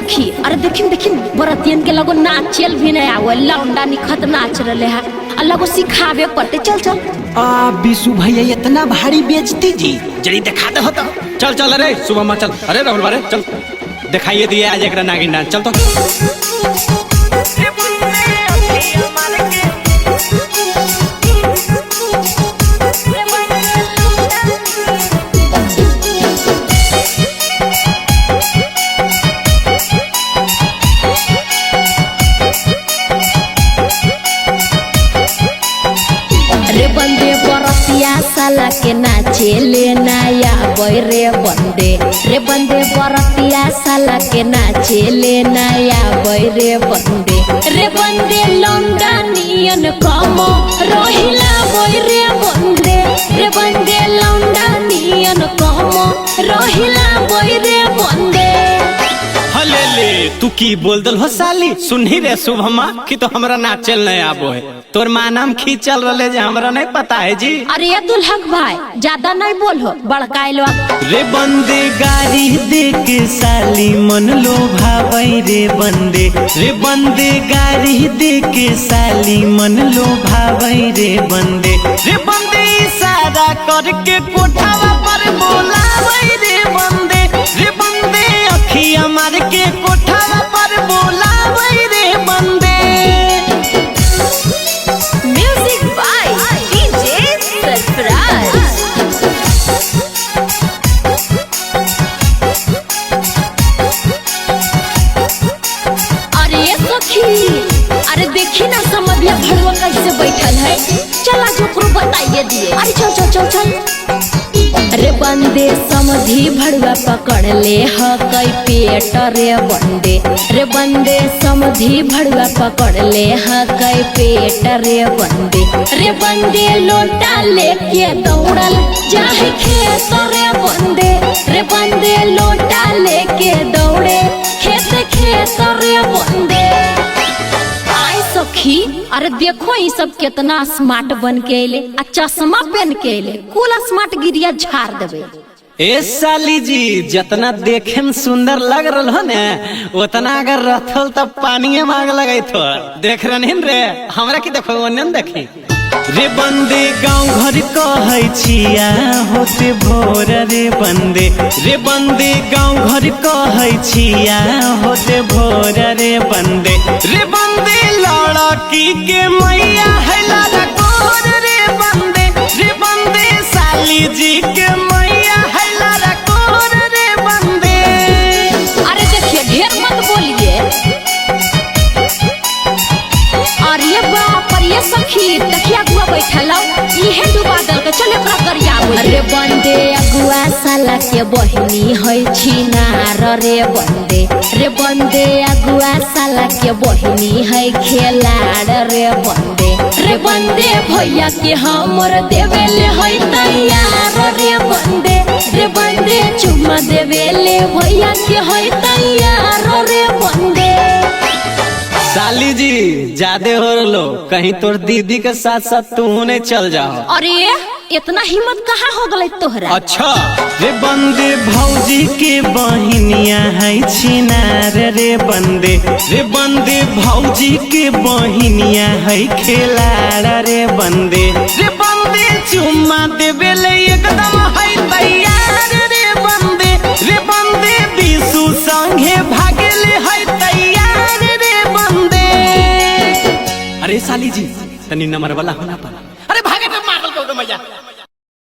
सखी अरे देखिन देखिन बरतियन के लगो नाचल भी नहीं आवे लौंडा निखत नाच रहे है लगो सिखावे पड़ते चल चल। बिशु भैया इतना भारी बेचती जी जरी दिखा दे होता। चल चल अरे सुबह में चल अरे राहुल बारे चल दिखाइए दिए आज एक नागिन डांस चल तो। रे बंदे बरतिया साला के नाचे ले नया रे बंदे रे बंदे बरतिया साला के नाचे ले नया रे बंदे लौंडा नियन कमो रोहिला रे बंदे लौंडा नियन कमो रोहिला रे बंदे। हले ले तू की बोल दल हो साली सुनही रे शुभमा कि तो हमरा नाचल नहीं आबो है तोर माँ नाम खींचल रहे जे हमरा नहीं पता है जी। अरे ये दुल्हक भाई ज्यादा नहीं बोलो बड़काइलो। रे बंदे गाड़ी दे के साली मन लो भावई रे बंदे गाड़ी दे के साली मन लो भावई रे बंदे इशारा करके कोठावा पर बोलावई रे बंदे अखिया मार के कोठावा पर बोलावई रे बंदे। Music by DJ Sarfaraz. अरे सखी अरे देखी ना समझिया भड़वा कैसे बैठल है चला जोकरो बताइए दिए। अरे चल चल चल चल। रे बंदे समझी भड़वा पकड़ ले ह कई पेट रे बंदे समझी भड़वा पकड़ ले ह कई पेट रे बंदे लोटा लेके दौड़ल जाहे खेत रे बंदे लोटा लेके दौड़े खेत रे बंदे। आई सखी अरे देखो ये सब कितना स्मार्ट बन के अले चश्मा पहन के अले कुल स्मार्ट गिरिया झाड़ देवे। ए साली जी जितना देखे में सुंदर लग रहा हो ने उतना अगर रहल तब पानी मांग लगे तो देख रहे रे हमरा की देखो ओने देखी। रे बंदे गाँव घर कहै छिया होते भोर रे बंदे गाँव घर कहै छिया होते भोर रे बंदे लड़की के मैया है लड़कोर रे बंदे साली जी के मैया है लड़कोर रे बंदे। अरे देखिए ढेर मत बोलिए। अरे बाप रे सखी तकिया गुआ बैठल इहे डुबा दल के चले ओकरा करिया। अरे बंदे अगुआ साला के बहिनी है छिनार रे बंदे अगुआ साला के बहिनी है खेलाड़ रे बंदे भैया के हमर देवेले है तैयार रे बंदे चुम्मा देवेले भैया के है तैयार रे बंदे। साली जी ज्यादा हो लो कहीं तोर दीदी के साथ साथ तू नहीं चल जाओ। अरे इतना हिम्मत कहाँ हो गई तोहरा। अच्छा रे बंदे भौजी के बहिनिया है छिनार रे बंदे भौजी के बहिनिया है खेलाड़ रे बंदे चुम्मा देवेले एकदम है तैयार रे बंदे बिशु संगे भागेले है तैयार रे बंदे। अरे साली जी तनी नंबर वाला होना पर अरे भागे तो मार दो मजा।